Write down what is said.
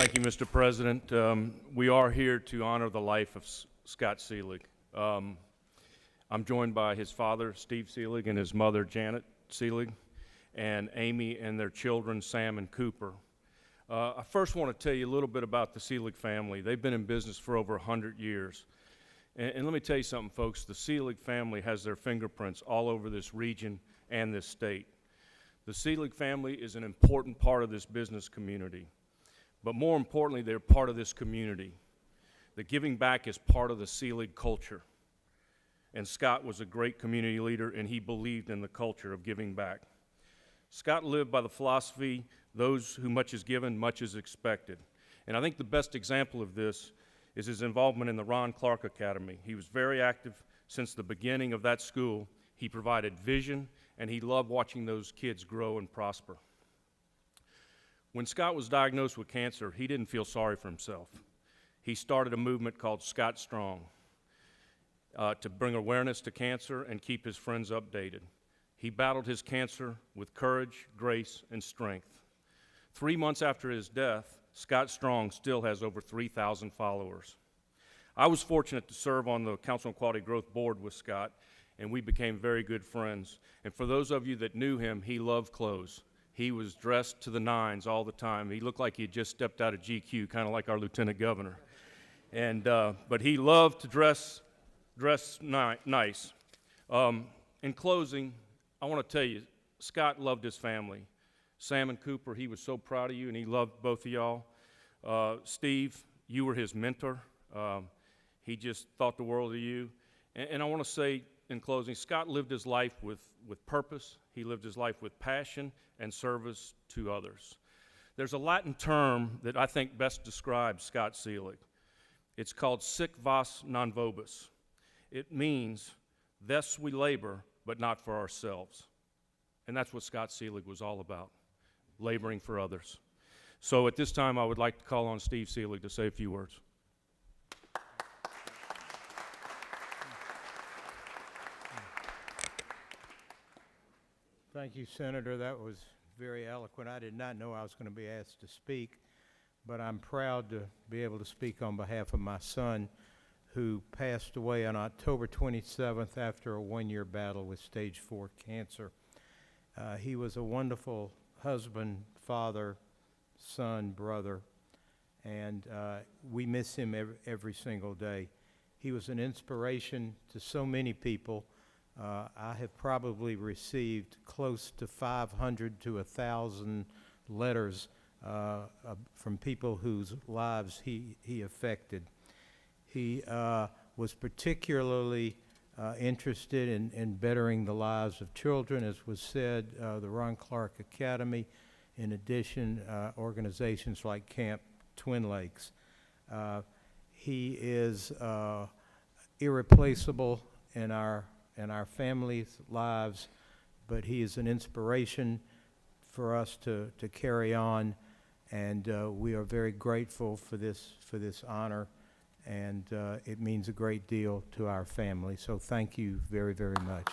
Thank you, Mr. President. We are here to honor the life of Scott Selig. I'm joined by his father, Steve Selig, and his mother, Janet Selig, and Amy and their children, Sam and Cooper. I first want to tell you a little bit about the Selig family. They've been in business for over 100 years. And let me tell you something, folks. The Selig family has their fingerprints all over this region and this state. The Selig family is an important part of this business community. But more importantly, they're part of this community. The giving back is part of the Selig culture. And Scott was a great community leader, and he believed in the culture of giving back. Scott lived by the philosophy, those who much is given, much is expected. And I think the best example of this is his involvement in the Ron Clark Academy. He was very active since the beginning of that school. He provided vision, and he loved watching those kids grow and prosper. When Scott was diagnosed with cancer, he didn't feel sorry for himself. He started a movement called Scott Strong to bring awareness to cancer and keep his friends updated. He battled his cancer with courage, grace, and strength. 3 months after his death, Scott Strong still has over 3,000 followers. I was fortunate to serve on the Council on Quality Growth Board with Scott, and we became very good friends. And for those of you that knew him, he loved clothes. He was dressed to the nines all the time. He looked like he had just stepped out of GQ, kind of like our Lieutenant Governor. And, but he loved to dress nice. In closing, I want to tell you, Scott loved his family. Sam and Cooper, he was so proud of you, and he loved both of y'all. Steve, you were his mentor. He just thought the world of you. And I want to say, in closing, Scott lived his life with purpose. He lived his life with passion and service to others. There's a Latin term that I think best describes Scott Selig. It's called sic vos non vobis. It means, thus we labor, but not for ourselves. And that's what Scott Selig was all about, laboring for others. So at this time, I would like to call on Steve Selig to say a few words. Thank you, Senator. That was very eloquent. I did not know I was going to be asked to speak, but I'm proud to be able to speak on behalf of my son, who passed away on October 27th after a one-year battle with stage 4 cancer. He was a wonderful husband, father, son, brother, and we miss him every single day. He was an inspiration to so many people. I have probably received close to 500 to 1,000 letters from people whose lives he affected. He was particularly interested in bettering the lives of children, as was said, the Ron Clark Academy, in addition, organizations like Camp Twin Lakes. He is irreplaceable in our families' lives, but he is an inspiration for us to carry on, and we are very grateful for this honor, and it means a great deal to our family. So thank you very, very much.